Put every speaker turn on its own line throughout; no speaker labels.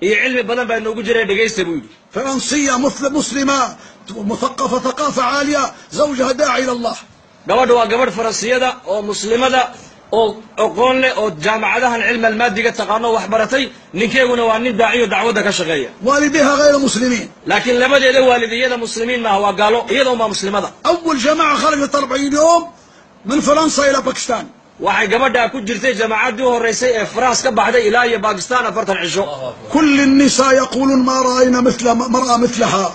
iyo cilmi badan baa inoogu jiray dhageysta buu yidhi.
فرنسية مسلمة مثقفة ثقافة عالية زوجها داعي إلى الله.
gabadha waa gabadh faransiyada oo muslimada oo aqoon leh oo jaamacadahan cilmi almaadiga taqaano wax baratay ninkeeguna waa nin daaciyo dacwada ka shaqeeya.
والديها غير مسلمين.
laakiin labadeeda waalidiyada muslimiin ma waa gaalo iyadoo ma muslimada.
أول جماعة خرجت 40 يوم من فرنسا إلى باكستان.
waxay gabadha ku jirtay jaamacadii horeysay ee France ka baxday ilaa iyo Pakistan 40 cisho.
كل النساء يقولون ما رأينا مثل مرأة مثلها.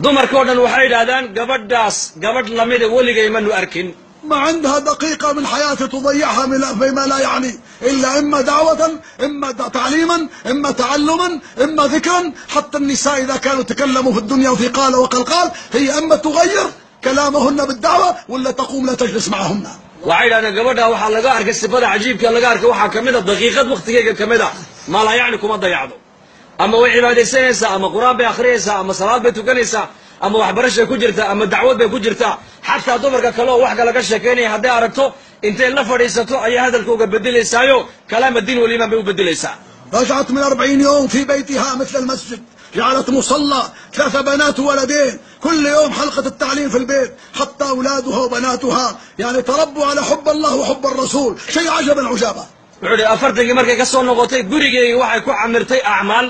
dumarka oo dhan waxay yiraahdaan gabadhaas gabadh lamid weligay ma nu arkin.
ما عندها دقيقة من حياتها تضيعها فيما لا يعني إلا إما دعوة إما تعليما إما تعلما إما ذكرا. حتى النساء إذا كانوا تكلموا في الدنيا وفي قال وقال هي أما تغير كلامهن بالدعوة ولا تقوم لا تجلس معهن.
waxay yiraahdaan gabadha waxa laga arkay sifada cajiibka laga arkay waxa kamid ah daqiiqad waqtigeega kamid ah ma la yaani kuma dayacdo ama way cibaadaysanaysaa ama quraan bay akhriyaysaa ama salaad bay tukanaysaa ama waxbarasho ku jirta ama dacwad bay ku jirta xataa dumarka kale oo wax kale laga sheekeynay haddii aragto intay la fadhiisato ay hadalkooga bedelaysayo kalaam diin wali ma bay u bedelaysaa.
رجعت من 40 يوم في بيتها مثل المسجد. جعلت مصلى 3 بنات وولدين كل يوم حلقة التعليم في البيت. حتى أولادها وبناتها يعني تربوا على حب الله وحب الرسول. شيء عجبا عجابا.
wuxuu afartii markay ka soo noqotay gurigeyga waxay ku camirtay acmaal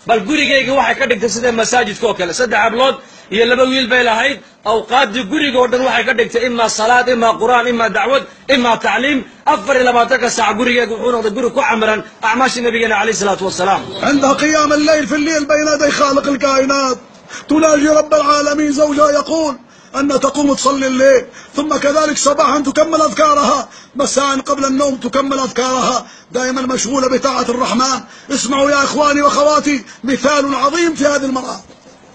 bal gurigeyga waxay ka dhigtay sida masaajidka oo kale 3 hablood iyo 2 wiil bay lahayd awqaadii guriga oo dhan waxay ka dhigtay imma salaad imma quraan imma dacwad imma tacliim 24 saac gurigeyga wuxuu noqday guri ku camiran acmaashi nabiyina alayhi salaatu wasalaam.
عندها قيام الليل في الليل بين يدي خالق الكائنات تناجي رب العالمين. زوجها يقول أن تقوم تصلي الليل ثم كذلك صباحا تكمل أذكارها مساء قبل النوم تكمل أذكارها دائما مشغولة بطاعة الرحمن. اسمعوا يا إخواني وأخواتي مثال عظيم في هذه المرأة.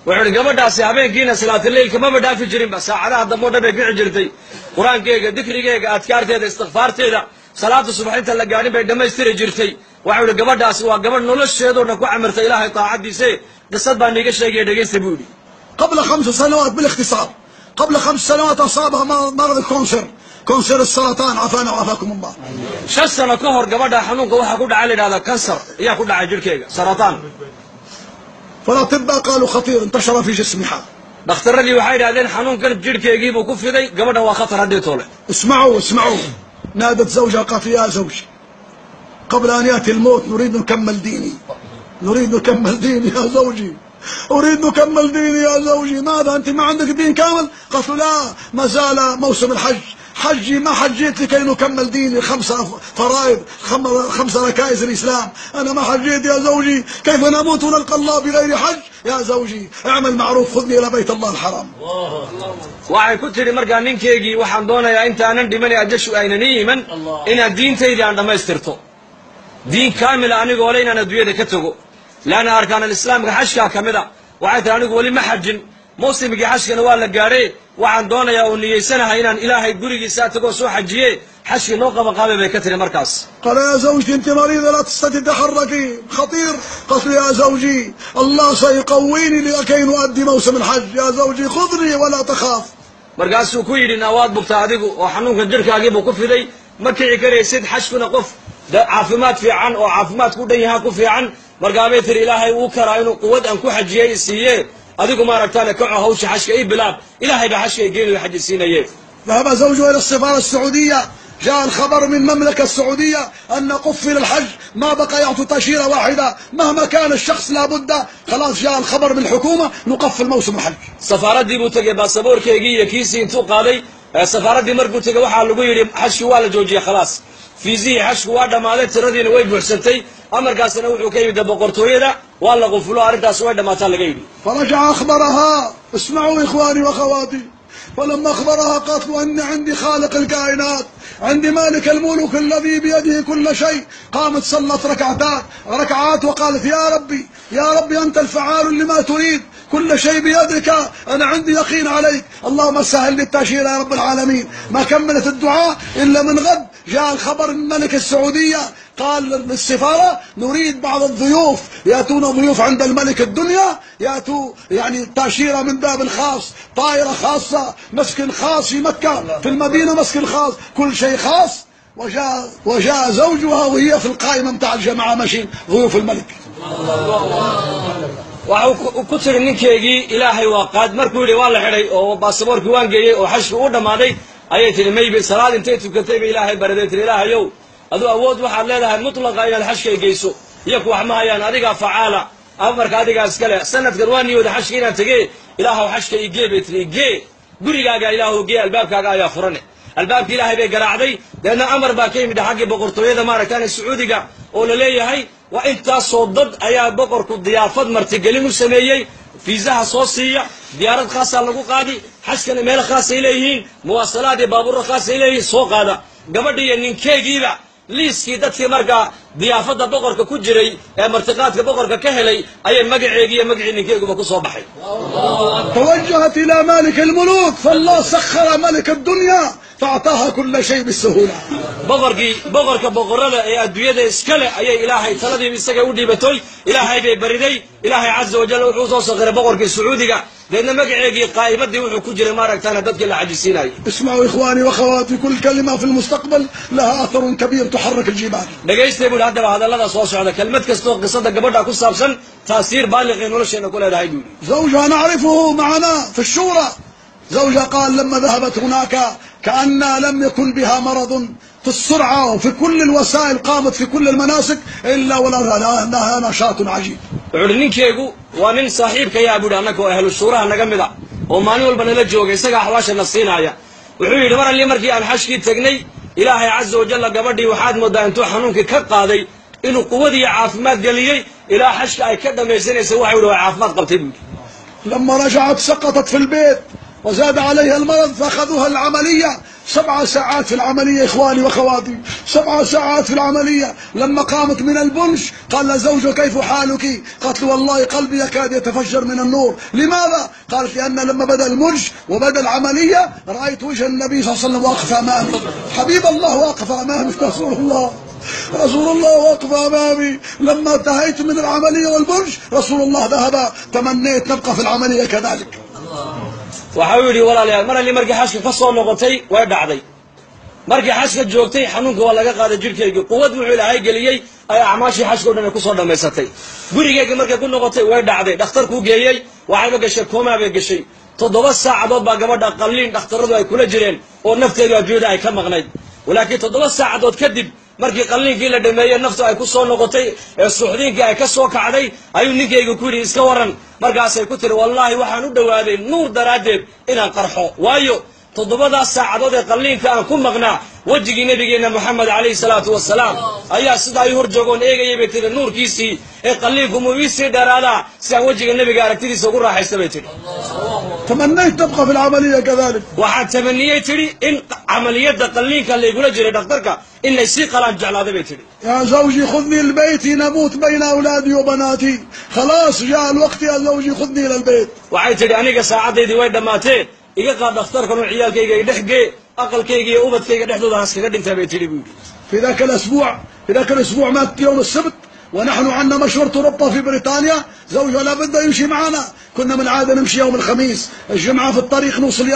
wuxuu gabadhaasi habeenkiina salaatu leylka ma dhaafi jirin ba saacadaha dambe bay kici jirtay quraankeega dikrigeega adkaarteeda istighfaarteeda salaatu subaxinta la gaarin bay dhameystiri jirtay. wuxuu gabadhaasi waa gabadh nolosheedo ku camirtay ilaahay taacadiisa qisad baan niga sheegay dhageysta buudi.
قبل 5 سنوات بالاختصار قبل 5 سنوات أصابها مرض الكونسر كونسر السرطان عافانا وعافاكم الله.
6 sano ka hor gabadha xanuunka waxa ku dhacay leedahay kansar ayaa ku dhacay jirkeega sarataan.
فالأطباء قالوا خطير انتشر في جسمها.
dhakhtaradii waxay yiraahdeen xanuunkan jirkeegii buu ku fiday gabadha waa khatar hadii toole.
اسمعوا نادت زوجها قالت يا زوجي قبل أن يأتي الموت نريد نكمل ديني نريد نكمل ديني يا زوجي أريد نكمل ديني يا زوجي. ماذا أنت ما عندك دين كامل؟ قالت له لا ما زال موسم الحج حجي ما حجيت لكي نكمل ديني 5 فرائض 5 ركائز الإسلام. أنا ما حجيت يا زوجي. كيف نموت ونلقى الله بغير حج؟ يا زوجي اعمل معروف خذني إلى بيت الله الحرام.
waxay ku tiri markaa ninkeegii waxaan doonayaa intaanan dhiman ajashu aynan iiman inaad diintayda aan dhamaystirto diin kaamil anigoo le inaan adduunyada ka tago laana arkaan alislaamka xajka kamida waxay tahay anigu wali ma xajin muusimkii xajkana waa la gaaray waxaan doonayaa oo niyeysanahay inaan ilaahay gurigiisa tago soo xajiye xajki noo qaba qaabay bay ka tiri markaas.
قال يا زوجتي انت مريضة لا تستطيع تتحركي خطير. قلت له يا زوجي الله سيقويني لكي نؤدي موسم الحج. يا زوجي خذني ولا تخاف.
markaasuu ku yidhi nawaad bugta adigu oo xanuunka jirkaagii buu ku fiday ma kici karaysid xajkuna qof caafimaad fiican oo caafimaad ku dhan yahay ku fiican markaabay tiri ilaahay uu karaa inuu quwad aan ku xajiyay siiye adigu ma aragtaan kaco hawsha xajka ii bilaab ilaahay baa xajka geeyay xaj siinayay.
ذهب زوجها إلى السفارة السعودية. جاء الخبر من المملكة السعودية أن قفل الحج ما بقى يعطوا تأشيرة واحدة مهما كان الشخص لابد. خلاص جاء الخبر من الحكومة نقفل موسم الحج.
سفاردي buu tagay baasaboorkeegii kiisii intuu qaaday safaaradii markuu tagay waxa lagu yiri xajki waa la joojiyay khalaas fiizii xajku waa dhamaaday tiradiina way buuxsantay amarkaasna wuxuu ka yimid boqortooyada waa la quflo arintaas way dhamaataa laga yiri.
فرجع أخبرها. اسمعوا إخواني وأخواتي. فلما أخبرها قالت له أن عندي خالق الكائنات عندي مالك الملوك الذي بيده كل شيء. قامت صلت ركعات وقالت يا ربي أنت الفعال لما تريد كل شيء بيدك أنا عندي يقين عليك اللهم سهل لي التأشيرة يا رب العالمين. ما كملت الدعاء إلا من غد جاء الخبر من ملك السعودية قال للسفارة نريد بعض الضيوف يأتون ضيوف عند الملك الدنيا يأتوا يعني تأشيرة من باب الخاص طائرة خاصة مسكن خاص في مكة في المدينة مسكن خاص كل شيء خاص. وجاء زوجها وهي في القائمة متاع الجماعة ماشيين ضيوف الملك.
waxuu ku tiri ninkeygii ilaahay waa qaad markuu yidhi waa la xidhay oo baasaboorkii waan geeyey oo xashki u dhammaaday ayay tihi maybe salaad intay tukatay ba ilaahay baraday tiri ilaahayow aduu awood waxaad leedahay mutlaqa inaad xashka geyso iyaku wax ma hayaan adigaa facaala amarka adigaa iska leh sanadkan waa niyooda xashka inaad tegee ilaahaw xashka igee bay tiri igee gurigaaga ilaahu gee albaabkaaga ayaa furane albaabkii ilaahay bay garaacday deedna amar baa ka yimid xaggii boqortooyada maaragtaan sacuudiga oo la leeyahay waa intaasoo dad ayaa boqorku diyaafad martigelin u sameeyey fiisaha soo siiya diyaarad khaasaa lagu qaadi xashkana meel khaasay leeyihiin muwaasalaad iyo baabuurro khaasay leeyihiin soo qaada gabadhi iyo ninkeegiiba liiskii dadkii markaa diyaafadda boqorka ku jiray ee martiqaadka boqorka ka helay ayay magaceegii iyo magacii ninkeeguba ku soo baxay
توجهت إلى مالك الملوك فالله سخر ملك الدنيا فأعطاها كل شيء بالسهولة
boqorka boqorada ee adduunyada iskale ayay ilaahay taladii isaga u dhiibatoy ilaahay bay bariday ilaahay caza wajal wuxuu soo sakhiray boqorkii sacuudiga deedna magaceegii qaa'imadii wuxuu ku jiray maaragtaana dadkii la cajisiinayay
اسمعوا إخواني وأخواتي كل كلمة في المستقبل لها أثر كبير تحرك الجبال
dhagaystay buu haddaba hadallada soo socda kelmad kastoo qisada gabadha ku saabsan taasiir baaliqii nolosheena ku leedahay buu
زوجها نعرفه معنا في الشورى زوجها قال لما ذهبت هناك كأن لم يكن بها مرض في السرعة وفي كل الوسائل قامت في كل المناسك إلا ولها نشاط عجيب
wuxuu ninkeegu waa nin saaxiibkayaa buuhi annagoo ahlu shuuraha naga mid a oo maalin walba nala jooga isagaa axwaasha na siinaya wuxuu yidhi mar alli markii aan xashkii tegnay ilaahay caza wajalla gabadhii waxaad moodaa intuu xanuunkii ka qaaday inuu quwadii caafimaad geliyey ilaa xashka ay ka dhammaysanaysa waxa yidhi waa caafimaad qabtay buuhi
لما رجعت سقطت في البيت وزاد عليها المرض فأخذوها العملية 7 ساعات في العملية إخواني وأخواتي 7 ساعات في العملية لما قامت من البنش قال لها زوجها كيف حالك قالت له والله قلبي يكاد يتفجر من النور لماذا قالت لأن لما بدأ المنش وبدأ العملية رأيت وجه النبي صلى الله عليه وسلم واقف أمامي حبيب الله واقف أمامي رسول الله واقف أمامي لما انتهيت من العملية والبنش رسول الله ذهب تمنيت نبقى في العملية كذلك
waxau yidhi walaalayaal mar alli markii xashka ka soo noqotay way dhacday markii xashka joogtay xanuunka waa laga qaaday jirhkaygii quwad wuxuu ilaahay geliyey ay acmaashii xashka o dhan ay ku soo dhammaysatay gurigeygii markay ku noqotay way dhacday dhakhtarkuu geeyey waxayba gashay koomaa bay gashay 7 saacadood baa gabadha qalliin dhakhtarradu ay kula jireen oo nafteedu adduunyada ay ka maqnayd walaakiin 7 saacadood kadib markii qalliinkii la dhameeyey naftu ay ku soo noqotay ee suuxdiinkii ay ka soo kacday ayuu ninkeyga ku yidhi iska waran markaasay ku tiri wallaahi waxaan u dhowaaday nuur daraaddeed inaan qarxo waayo 7 saacadood ee qalliinka aan ku maqnaa wejigii nabigeenna moxamed calayhi salaatu wasalaam ayaa sidaa ii hor joogoon eegayay bay tiri nuurkiisii ee qalliinku muu iisii dheeraadaa si aan wejiga nebiga aragtidiisa ugu raaxaysta bay tidhi
تمنيت تبقى في العملية كذلك
waxaan tamaniyey tidhi in camaliyadda qalliinka laygula jiray dhakhtarka in laysii qalaan jeclaaday bay tidhi
يا زوجي خذني لبيتي نموت بين أولادي وبناتي خلاص جاء الوقت يا زوجي خذني إلى البيت
waxay tidhi aniga saacaddaydii way dhammaatee iga qaad dhakhtarkan oo ciyaalkayga i dhex gee aqalkayga iyo ubadkayga dhexdooda haskaga dhintaa bay tidhi buu yidhi
في ذاك الأسبوع مات يوم السبت ونحن عندنا مشورة أوروبا في بريطانيا زوجها لابد يمشي معنا كنا من عادة نمشي يوم الخميس الجمعة في الطريق نوصل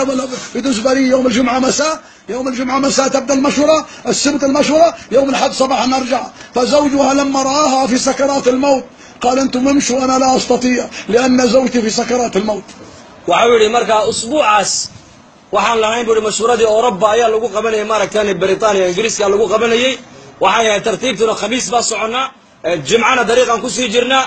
يدوس بري يوم الجمعة مساء تبدأ المشورة السبت المشورة يوم الأحد صباحا نرجع فزوجها لما رآها في سكرات الموت قال أنتم امشوا أنا لا أستطيع لأن زوجتي في سكرات الموت
waxau yidhi markaa usbuucaas waxaan lahayn buuhi mashhuuradii Awroba ayaa lagu qabanayay maaragtaan Britaniya Ingiriiska lagu qabanayay waxay ahayd tartiibtuna khamiis baa soconnaa jimcana dariiqan ku sii jirnaa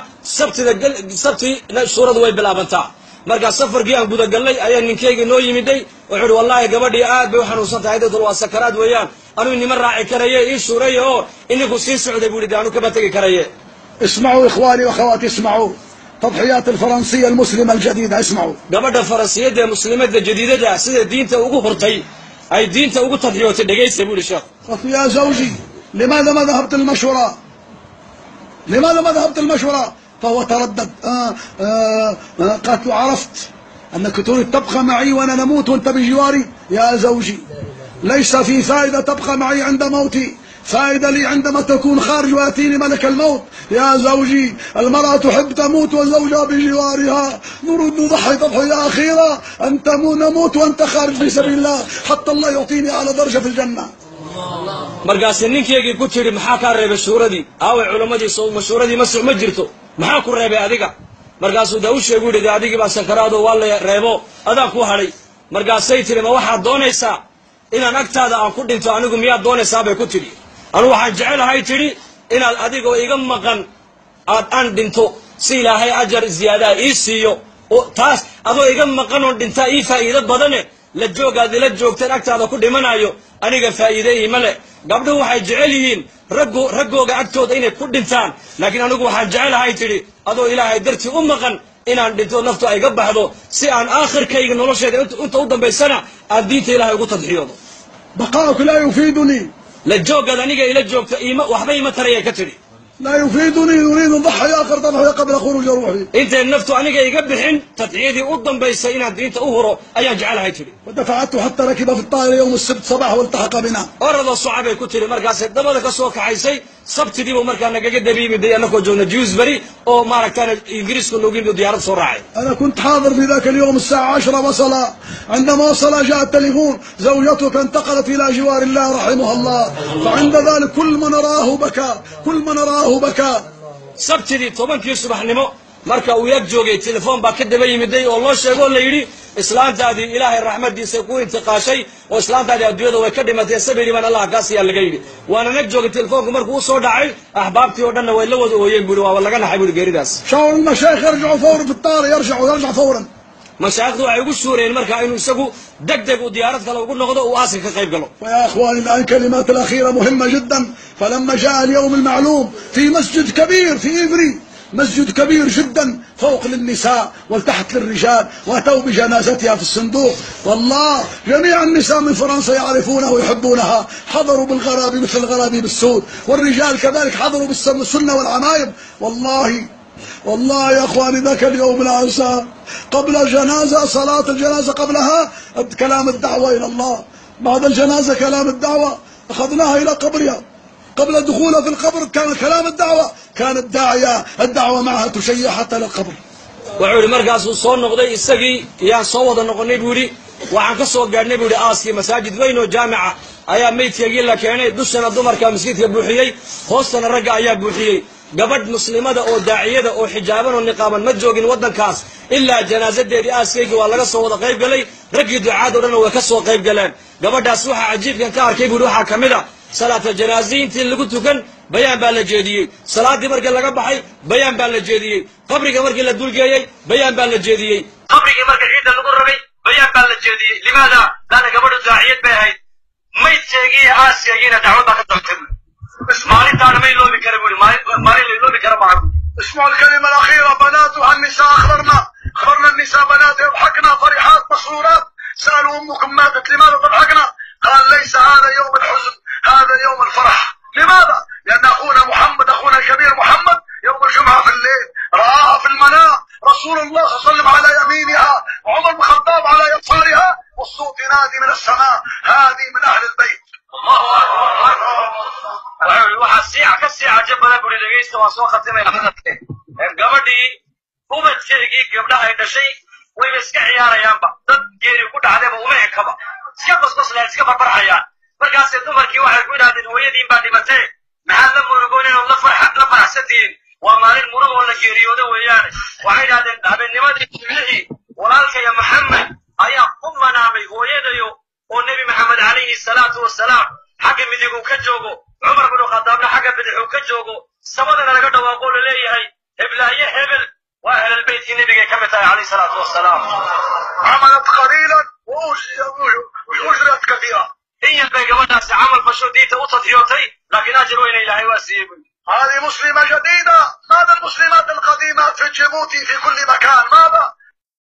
sabtina suuradu way bilaabantaa markaa safarkii aan gudagalnay ayaa ninkeygii noo yimiday wuxuu yidhi wallaahi gabadhii aad bay u xanuunsan tahay dadul waa sakaraad weeyaan anuu inima raaci karaye ii shuureeye oo ininku sii socday buu yidhi anu kama tegi karaye
اسمعوا إخواني وأخواتي اسمعوا تضحيات الفرنسية المسلمة الجديدة اسمعوا
gabadha faransiyada ee muslimadda jadiidada sida diinta ugu hurtay ay diinta ugu tadxiyootay dhagaysta buu yidhi sheekh
قلت يا زوجي لماذا ما ذهبت المشورة فهو تردد قالت له عرفت أنك تريد تبقى معي وأنا نموت وأنت بجواري يا زوجي ليس في فائدة تبقى معي عند موتي فائدة لي عندما تكون خارج ويأتيني ملك الموت يا زوجي المرأة تحب تموت وزوجها بجوارها نريد نضحي تضحية أخيرة أنت نموت وأنت خارج في سبيل الله حتى الله يعطيني على درجة في الجنة
markaasi ninkeygii ku tidhi maxaa kaa reebay shuuradii aaway culammadii soo mashhuuradii ma jirto maxaa ku reebay adiga markaasuu daa u sheegu yidhi adigii baa sakaraado waa la reebo adaa ku hadhay markaasay tiri ma waxaad doonaysaa inaan agtaada aan ku dhinto anigu miyaad doonaysaa bay ku tidhi anu waxaan jecelahay tidhi inaad adigoo iga maqan aan dhinto si ilaahay ajar ziyaadaa ii siiyo taas adoo iga maqan oon dhintaa ii faa'iido badane la joogaad ila joogteen agtaada ku dhimanayo aniga faa'iide iima leh gabdhuhu waxay jecel yihiin raggooga agtooda inay ku dhintaan laakiin anigu waxaan jecelahay tidhi adoo ilaahay dartii u maqan inaan dhinto naftu ay ga baxdo si aan aakhirkayga nolosheeda inta u dambaysana aan diinta ilaahay ugu tadxiyoodo
بقاؤك لا يفيدني
la joogaad aniga ila joogta waxba ima tarayay ka tidhi
لا يفيدني أريد أن ضحي آخر ضحية قبل خروج روحي
intay naftu aniga iga bixin tadxiyadii u dambaysay inaan diinta u huro ayaan jecelahay tidhi
ودفعته حتى ركب في الطائرة يوم السبت صباح والتحق بنا
orada socabay ku tidhi markaasay dabada ka soo kaxaysay sabtidiibu markaa nagaga dabiimiday annakoo joogna Dewsbury oo maaragtaan ingiriisku noogu yimid diyaarad soo raacay
أنا كنت حاضر في ذاك اليوم الساعة 10 وصل عندما وصل جاء التليفون زوجتك انتقلت إلى جوار الله رحمها الله فعند ذلك كل من راه بكى كل من راه بكى
sabtidii 10kii subaxnimo marka uu yag joogay telefoon baa ka daba yimiday oo loo sheego la yidhi islaantaadii ilaahay raxmadiisa ku intiqaashay oo islaantaadii adduunyada way ka dhimatay sabir iman allah kaas yaa laga yidhi waana nag joogay telefoonku markuu soo dhacay ahbaabtii oo dhanna way la wada ooyeen buuri waa laga naxay buuri geeridaas
شاور المشايخ يرجعوا فورا في الطائرة يرجع فورا
mashaayikdu waxay ugu suureen markaa inuu isagu degdeg uu diyaarad kale ugu noqdo uu aaska ka qayb galo
ويا اخواني الان كلمات الاخيره مهمه جدا فلما جاء اليوم المعلوم في مسجد كبير في إيفري مسجد كبير جدا فوق للنساء وتحت للرجال واتوا بجنازتها في الصندوق والله جميع النساء من فرنسا يعرفونها ويحبونها حضروا بالغرابي مثل الغرابيب السود والرجال كذلك حضروا بالسنه والعمايم والله يا اخواني ذاك اليوم لا انساه قبل الجنازه صلاه الجنازه قبلها كلام الدعوه الى الله بعد الجنازه كلام الدعوه اخذناها الى قبرها قبل دخولها في القبر كان كلام الدعوه كان الدعوه معها تشيع حتى للقبر
wuxuu yidhi markaasuu soo noqday isagii yaan soo wada noqonay buu yidhi waxaan ka soo gaadhnay buu yidhi aaskii masaajid weyn oo jaamica ayaa meydkeegii la keenay dushana dumarka masjidka buuxiyey hoostana ragga ayaa buuxiyey gabadh muslimada oo daaciyada oo xijaaban oo niqaaban ma joogin waddankaas ilaa janaasadeedii aaskaygii waa laga soo wada qayb galay raggii ducaad oo dhan way ka soo qayb galeen gabadhaas waxaa cajiibkan ka arkay buu yidhi waxaa ka mid a salaata janaazi intii lagu tukan bayaan baa la jeediyey salaadii markii laga baxay bayaan baa la jeediyey qabriga markii la dulgeeyey bayaan baa la jeediyey qabrigii marka ciidda lagu rogay bayaan baa la jeediyey limaada laana gabadhu daaciyad bay ahayd maydkeegii aaskaygiina dacwad baa ka daltay maalintaana ma iloobi kara buu maalin la iloobi kara maaha
اسمعوا الكلمه الاخيره بناتها النساء اخبرنا النساء بنات يضحكنا فرحات مسرورات سالوا امكم ماتت لماذا تضحكنا قال ليس هذا يوم الحزن هذا يوم الفرح لماذا؟ لأن أخونا محمد أخونا الكبير محمد يوم الجمعة في الليل رآها في المنام رسول الله صلى الله عليه وسلم على يمينها وعمر بن الخطاب على يسارها والصوت ينادي من السماء هذه من أهل البيت
الله أكبر waxaa kasii cajab badan buri dhegaysta waa soo khatimaya hadalkeen gabadhii ubadkeegii gabdhaha ay dhashay wayba iska ciyaarayaanba dad geeri ku dhacdayba uma ekaba iska basbaslaan iska barbarxayaan markaasee dumarkii waxay ku yidhahdeen hooyadiin baa dhimatee maxaad la murugooneen oo la faraxsantihiin waa maalin murug oo la geeriyoodo weeyaane waxay yidhahdeen habeennimadii jimcihii walaalkaya maxamed ayaa ku manaamay hooyadayo oo nebi maxamed calayhi salaatu wasalaam xagga midiguu ka joogo cumar binu khadaabna xagga bidixuu ka joogo samadana laga dhawaaqoo la leeyahay heblaaye hebel waa ahlalbeytkii nebigay ka mid tahay calayhi salaatu wasalaam
عملت قليلا وأجرت كثيرا
هي بقولها عمل فشو ديته وتضحيوتي لكن أجر وين إلهي واسيب
هذه مسلمة جديدة ماذا المسلمات القديمات في جيبوتي في كل مكان ماذا